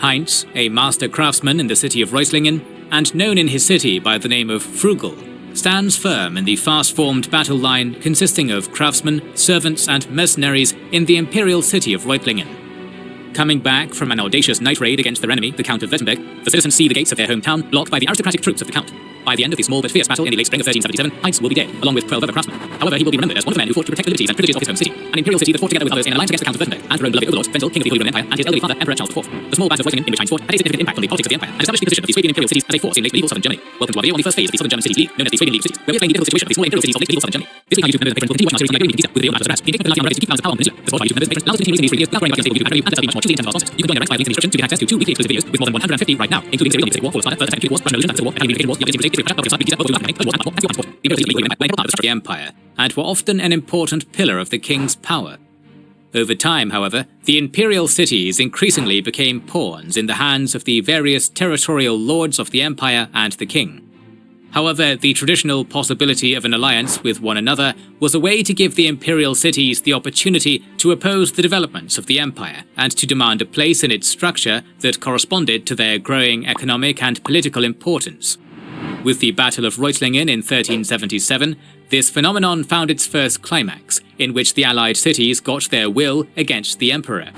Heinz, a master craftsman in the city of Reutlingen, and known in his city by the name of Frugal, stands firm in the fast-formed battle line consisting of craftsmen, servants, and mercenaries in the Imperial city of Reutlingen. Coming back from an audacious night raid against their enemy, the Count of Wettenberg, the citizens see the gates of their hometown blocked by the aristocratic troops of the Count. By the end of the small but fierce battle in the late spring of 1377, Heinz will be dead, along with 12 other craftsmen. However, he will be remembered as one of the men who fought to protect the liberties and privileges of his home city, an imperial city that fought together with others in an alliance against the Count of Wettenberg and their own beloved overlord, Wenzel, king of the Holy Roman Empire, and his elderly father, Emperor Charles IV. The small band of Reutlingen in which Heinz fought had a significant impact on the politics of the empire and established the position of the Swabian imperial cities as a force in late medieval southern Germany. Welcome to our video on the first phase of the Southern German Cities League, known as the Swabian League of Cities, where we explain the difficult situation of the small imperial cities of late medieval southern Germany. This week on YouTube, members of the patron will continue watching our series on the Iberian Peninsula with the Imperial Matters of Brass, being taken from the to keep balance of power on the peninsula. The support by YouTube members patrons allows us to continue using these 3 years without growing up against the YouTube and there'll be much more choosy in terms of our sponsors. You can join the ranks by links in the description to get access to 2 weekly exclusive videos with more than 150 right now, including Imperial War, Fall of Sparta, Further Attack, War, Russian Revolution, War, Italian War, the Empire, and were often an important pillar of the king's power. Over time, however, the imperial cities increasingly became pawns in the hands of the various territorial lords of the empire and the king. However, the traditional possibility of an alliance with one another was a way to give the imperial cities the opportunity to oppose the developments of the empire and to demand a place in its structure that corresponded to their growing economic and political importance. With the Battle of Reutlingen in 1377, this phenomenon found its first climax, in which the allied cities got their will against the emperor.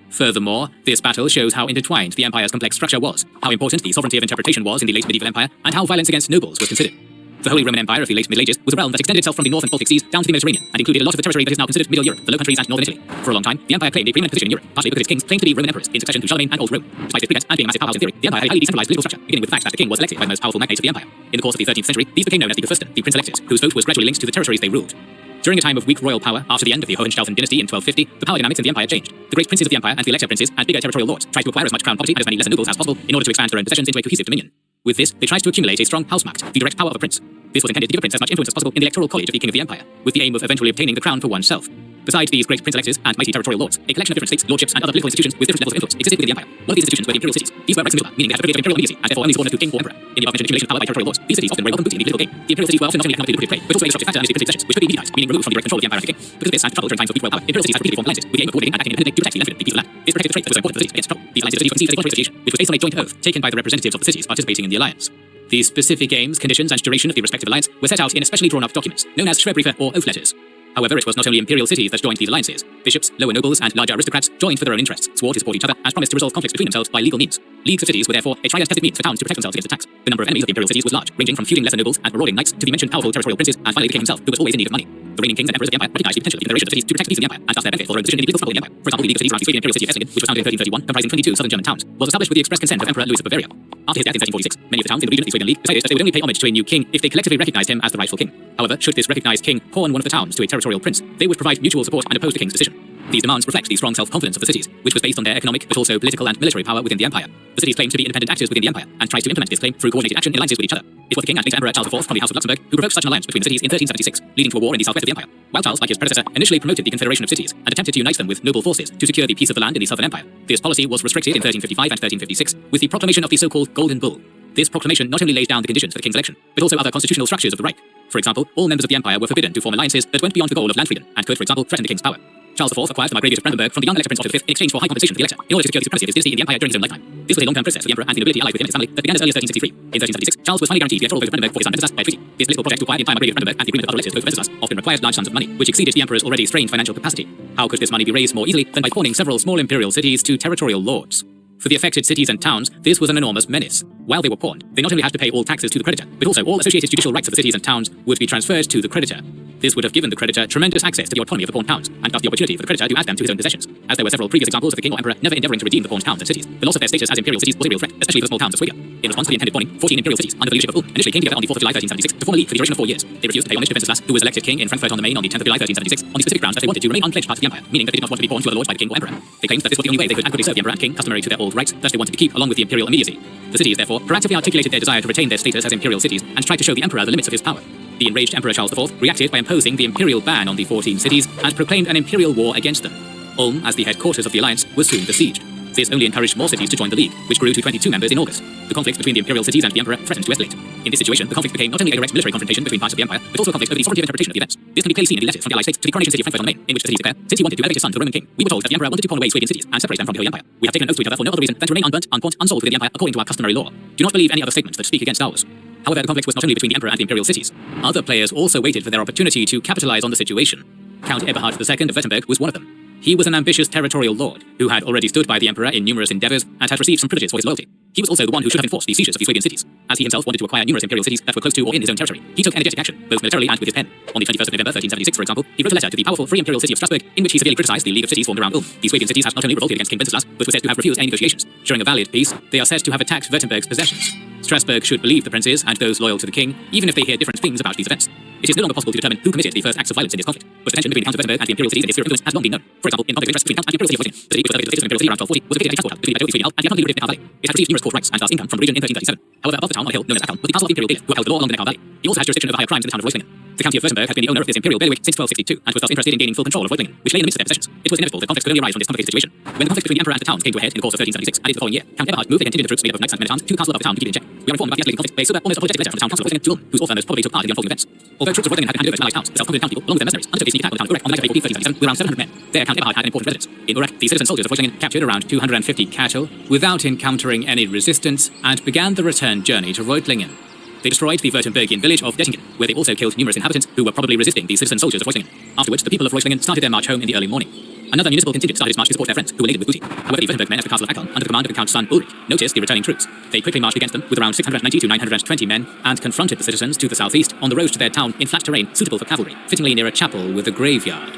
Furthermore, this battle shows how intertwined the empire's complex structure was, how important the sovereignty of interpretation was in the late medieval empire, and how violence against nobles was considered. The Holy Roman Empire of the late Middle Ages was a realm that extended itself from the North and Baltic Seas down to the Mediterranean, and included a lot of the territory that is now considered Middle Europe, the Low Countries and Northern Italy. For a long time, the empire claimed a preeminent position in Europe, partly because its kings claimed to be Roman emperors in succession to Charlemagne and Old Rome. Despite its pretense and being a massive powerhouse in theory, the empire had a highly decentralized political structure, beginning with the fact that the king was elected by the most powerful magnates of the empire. In the course of the 13th century, these became known as the Gefürsten, the prince-electors, whose vote was gradually linked to the territories they ruled. During a time of weak royal power, after the end of the Hohenstaufen dynasty in 1250, the power dynamics in the empire changed. The great princes of the empire and the elector princes and bigger territorial lords tried to acquire as much crown property and as many lesser nobles as possible in order to expand their own possessions into a cohesive dominion. With this, they tried to accumulate a strong Hausmacht, the direct power of a prince. This was intended to give a prince as much influence as possible in the electoral college of the king of the empire, with the aim of eventually obtaining the crown for oneself. Besides these great prince-electors and mighty territorial lords, a collection of different states, lordships, and other political institutions with different levels of influence existed within the empire. One of these institutions were the imperial cities. These were Rex Military, meaning they had a privilege of imperial immediacy, and therefore only subordinate to king or emperor. In the above-mentioned accumulation of power by territorial lords, these cities often were a welcome boost in the political game. The imperial cities were often not only economically lucrative trade, but also a disruptive factor amidst the princely possessions, which could be mediatized, meaning removed from the direct control of the empire and the king. Because of this, and to trouble during times of weak royal power, imperial cities had repeatedly formed alliances with the aim of coordinating and acting independently to protect the unlimited peoples of land. This protected the trade that was so important for the cities against trouble. These alliances were conceived as a voluntary association, which was based on a joint oath taken by the representatives of the cities participating in the alliance. The specific aims, conditions, and duration of the respective alliance were set out in especially drawn-up documents, known as Schwerbriefe or oath letters. However, it was not only imperial cities that joined these alliances. Bishops, lower nobles, and larger aristocrats joined for their own interests, swore to support each other, and promised to resolve conflicts between themselves by legal means. Leagues of cities were therefore a tried and tested means for towns to protect themselves against attacks. The number of enemies of the imperial cities was large, ranging from feuding lesser nobles and marauding knights to the mentioned powerful territorial princes, and finally the king himself, who was always in need of money. The reigning kings and emperors of the empire recognized the potential of the confederation of cities to protect the peace of the empire, and thus their benefit for their own position in the political struggle in the empire. For example, the League of Cities around the Swabian imperial city of Essingen, which was founded in 1331, comprising 22 southern German towns, was established with the express consent of Emperor Louis of Bavaria. After his death in 1346, many of the towns in the region of the Swabian League decided that they would only pay homage to a new king if they collectively recognized him as the rightful king. However, should this recognized king pawn one of the towns to a territorial prince, they would provide mutual support and oppose the king's decision. These demands reflect the strong self-confidence of the cities, which was based on their economic but also political and military power within the empire. The cities claimed to be independent actors within the empire, and tried to implement this claim through coordinated action in alliances with each other. It was the king and later Emperor Charles IV from the House of Luxembourg who provoked such an alliance between the cities in 1376, leading to a war in the southwest of the empire. While Charles, like his predecessor, initially promoted the confederation of cities and attempted to unite them with noble forces to secure the peace of the land in the southern empire, this policy was restricted in 1355 and 1356 with the proclamation of the so-called Golden Bull. This proclamation not only laid down the conditions for the king's election, but also other constitutional structures of the Reich. For example, all members of the empire were forbidden to form alliances that went beyond the goal of land freedom and could, for example, threaten the king's power. Charles IV acquired the Margraviate of Brandenburg from the young elector Prince Otto V in exchange for high compensation for the elector, in order to secure the supremacy of his dynasty in the empire during his own lifetime. This was a long-term process for the emperor and the nobility allied with him and his family that began as early as 1363. In 1376, Charles was finally guaranteed the electoral vote of Brandenburg for his son Wenceslas by a treaty. This political project to acquire the entire Margraviate of Brandenburg and the agreement of other electors to vote for Wenceslas often required large sums of money, which exceeded the emperor's already strained financial capacity. How could this money be raised more easily than by pawning several small imperial cities to territorial lords? For the affected cities and towns, this was an enormous menace. While they were pawned, they not only had to pay all taxes to the creditor, but also all associated judicial rights of the cities and towns would be transferred to the creditor. This would have given the creditor tremendous access to the autonomy of the pawned towns, and thus the opportunity for the creditor to add them to his own possessions. As there were several previous examples of the king or emperor never endeavoring to redeem the pawned towns and cities, the loss of their status as imperial cities was a real threat, especially for the small towns of Swabia. In response to the intended pawning, 14 imperial cities, under the leadership of Ulm, initially came together on the 4th of July 1376 to form a league for the duration of 4 years. They refused to pay homage to Wenceslas, who was elected king in Frankfurt on the Main on the 10th of July 1376, on the specific grounds that they wanted to remain unpledged parts of the empire, meaning that they did not want to be pawned to other lords by the king or emperor. They claimed that this was the only way they could adequately serve the emperor and king, customary to their old rights, that they wanted to keep along with the imperial immediacy. The cities, therefore, proactively articulated their desire to retain their status as imperial cities and tried to show the emperor the limits of his power. The enraged Emperor Charles IV reacted by imposing the imperial ban on the 14 cities and proclaimed an imperial war against them. Ulm, as the headquarters of the alliance, was soon besieged. This only encouraged more cities to join the League, which grew to 22 members in August. The conflict between the imperial cities and the Emperor threatened to escalate. In this situation, the conflict became not only a direct military confrontation between parts of the Empire, but also a conflict over the sovereignty of interpretation of the events. This can be clearly seen in the letters from the allied states to the coronation city of Frankfurt on the Main, in which the cities declare, since he wanted to elevate his son to the Roman king, we were told that the Emperor wanted to pawn away Swabian cities and separate them from the Holy Empire. We have taken an oath to each other for no other reason than to remain unburnt, unpawned, unsold within the Empire according to our customary law. Do not believe any other statements that speak against ours. However, the conflict was not only between the Emperor and the imperial cities. Other players also waited for their opportunity to capitalize on the situation. Count Eberhard II of Württemberg was one of them. He was an ambitious territorial lord who had already stood by the Emperor in numerous endeavors and had received some privileges for his loyalty. He was also the one who should have enforced the seizures of the Swabian cities. As he himself wanted to acquire numerous imperial cities that were close to or in his own territory, he took energetic action, both militarily and with his pen. On the 21st of November 1376, for example, he wrote a letter to the powerful free imperial city of Strasbourg, in which he severely criticized the League of Cities formed around Ulm. The Swabian cities had not only revolted against King Wenceslas, but were said to have refused any negotiations. During a valid peace, they are said to have attacked Württemberg's possessions. Strasbourg should believe the princes and those loyal to the king, even if they hear different things about these events. It is no longer possible to determine who committed the first acts of violence in this conflict, but the tension between the Count of Württemberg and the imperial cities in its sphere of influence has long been known. For example, in conflict of interest between Count and the imperial city of Reutlingen, the city, which was elevated to the status of imperial city around 1240, was located a transport hub between the Swedish Alps and the Atlantic River in Valley. It had received numerous court rights and thus income from the region in 1337. However, above the town on a hill known as Ackern was the castle of the imperial bailiff, who upheld the law along the Neckar Valley. He also had jurisdiction over higher crimes in the town of Reutlingen. The county of Württemberg had been the owner of this imperial bailiwick since 1262 and was thus interested in gaining full control of Reutlingen, which lay in the midst of their possessions. It was inevitable that conflicts could only arise from this complicated situation. When the conflict between the emperor and the towns came to a head in the course of 1376 and into the following year, Count Eberhard moved a contingent of troops made up of knights and men at arms to the castle of the town to keep it in check. We are informed about the escalating conflict by a sober, almost apologetic letter from the town council of Reutlingen to Ulm, whose author most probably took part in the unfolding events. Although troops of Reutlingen had been handed over to allied towns, the self-confident town people, along with their mercenaries, undertook a sneak attack on the town of Urek on the night of April 1377 with around 700 men. There, Count Eberhard had an important residence. In Urek, the citizen soldiers of Reutlingen captured around 250 cattle without encountering any resistance and began the return journey to Reutlingen. They destroyed the Württembergian village of Dettingen, where they also killed numerous inhabitants who were probably resisting the citizen soldiers of Reutlingen. Afterwards, the people of Reutlingen started their march home in the early morning. Another municipal contingent started its march to support their friends, who were laden with booty. However, the Württemberg men at the castle of Ackern, under the command of the Count's son Ulrich, noticed the returning troops. They quickly marched against them with around 690 to 920 men and confronted the citizens to the southeast on the road to their town in flat terrain suitable for cavalry, fittingly near a chapel with a graveyard.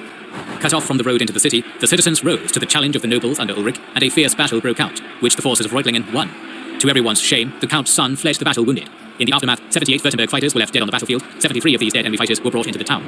Cut off from the road into the city, the citizens rose to the challenge of the nobles under Ulrich, and a fierce battle broke out, which the forces of Reutlingen won. To everyone's shame, the Count's son fled the battle wounded. In the aftermath, 78 Württemberg fighters were left dead on the battlefield. 73 of these dead enemy fighters were brought into the town.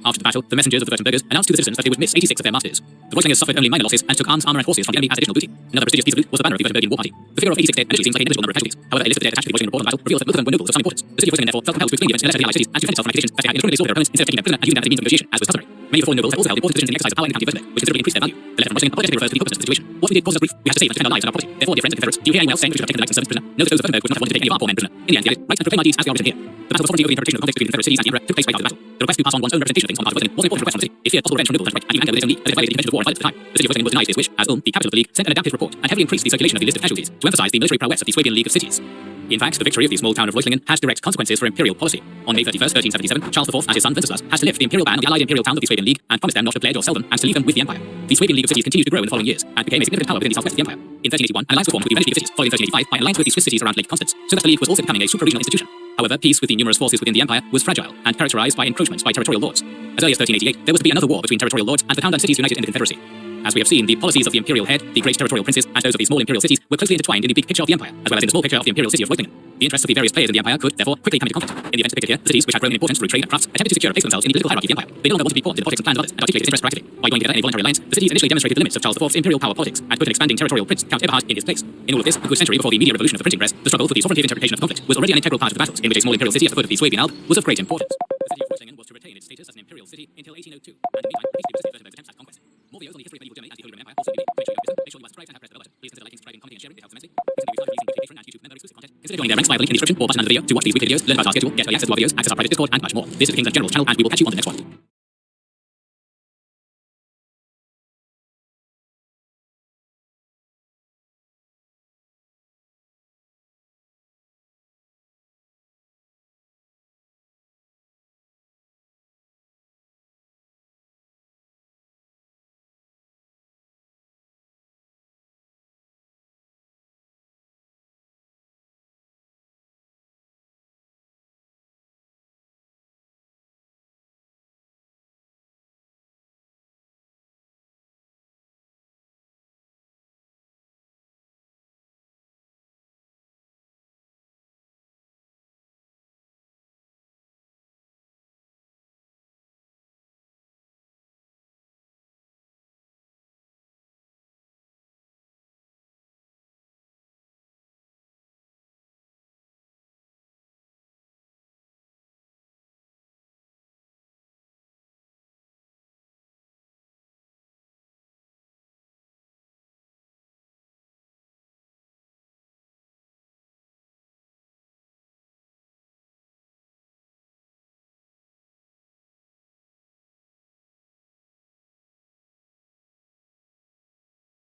After the battle, the messengers of the Württembergers announced to the citizens that they would miss 86 of their martyrs. The Reutlingers suffered only minor losses and took arms, armor, and horses from the enemy as additional booty. Another prestigious piece of loot was the banner of the Württembergian war party. The figure of 86 dead actually seems like a negligible number of casualties. However, a list of the dead attached to the Reutlingen report on the battle reveals that most of them were nobles of some importance. The city of Reutlingen therefore felt compelled to explain the events in a letter to the allied cities and to defend itself from accusations that they had indiscriminately slaughtered their opponents instead of taking them prisoner and using them as a means of negotiation, as was customary. Many of the fallen nobles had also held important positions in the exercise of power in the county of Württemberg, which considerably increased their value. The letter from Reutlingen apologetically refers to the hopelessness of the situation. What we did causes us grief. We had to save and defend our lives and our property. Therefore, dear friends and confederates, do you hear anyone else saying we should have taken the knights and servants prisoner? Note that those of Württemberg would not have wanted to take any of our poor men prisoner. In the end, they did right and proclaim our deeds as we are written here. The battle of sovereignty over the interpretation of the conflict between the confederate cities and the emperor took place right after the battle. The request to pass on one's own representation of things on the part of Reutlingen was an important request from the city. It feared possible revenge from nobles and right, and even anger with its own league, as it violated the intentions of war and violence at the time. The city of Reutlingen was denied this wish, as Ulm, the capital of the league, sent an adapted report and heavily increased the circulation of the list of casualties to emphasize the military prowess of the Swabian League of Cities. In fact, the victory of the small town of Reutlingen had direct consequences for imperial policy. On May 31st, 1377, Charles IV and his son Wenceslas had to lift the imperial ban on the allied imperial towns of the Swabian League and promised them not to pledge or sell them and to leave them with the empire. The Swabian League of Cities continued to grow in the following years and became a significant power within the southwest of the empire. In 1381, an alliance was formed with the Venice League of Cities, following 1385 by an alliance with the Swiss cities around Lake Constance, so that the league was also becoming a super-regional institution. However, peace with the numerous forces within the empire was fragile and characterized by encroachments by territorial lords. As early as 1388, there was to be another war between territorial lords and the town and cities united in the confederacy. As we have seen, the policies of the imperial head, the great territorial princes, and those of the small imperial cities were closely intertwined in the big picture of the empire, as well as in the small picture of the imperial city of Reutlingen. The interests of the various players in the empire could, therefore, quickly come into conflict. In the events depicted here, the cities, which had grown in importance through trade and crafts, attempted to secure a place for themselves in the political hierarchy of the empire. They no longer wanted to be pawns in the politics and plans of others, and articulate its interests practically. By joining together in a voluntary alliance, the cities initially demonstrated the limits of Charles IV's imperial power politics and put an expanding territorial prince, Count Eberhard, in his place. In all of this, a good century before the media revolution of the printing press, the struggle for the sovereignty of interpretation of the conflict was already an integral part of the battles, in which a small imperial city at the foot of the Swabian Alp was of great importance. The city of Reutlingen was to retain its status as an imperial city until 1802, and in the meantime, peacefully resisted Württemberg's attempts at conquest. More videos on the history of medieval Germany and the Holy Roman Empire also need to make sure you have make sure you are subscribed and have pressed the bell button. Please consider liking, subscribing, commenting, and sharing. It helps immensely. Please consider releasing weekly Patreon and YouTube member exclusive content. Consider joining their ranks via the link in the description or button under the video to watch these weekly videos, learn about our schedule, get early access to our videos, access our private Discord, and much more. This is the King's General channel, and we will catch you on the next one.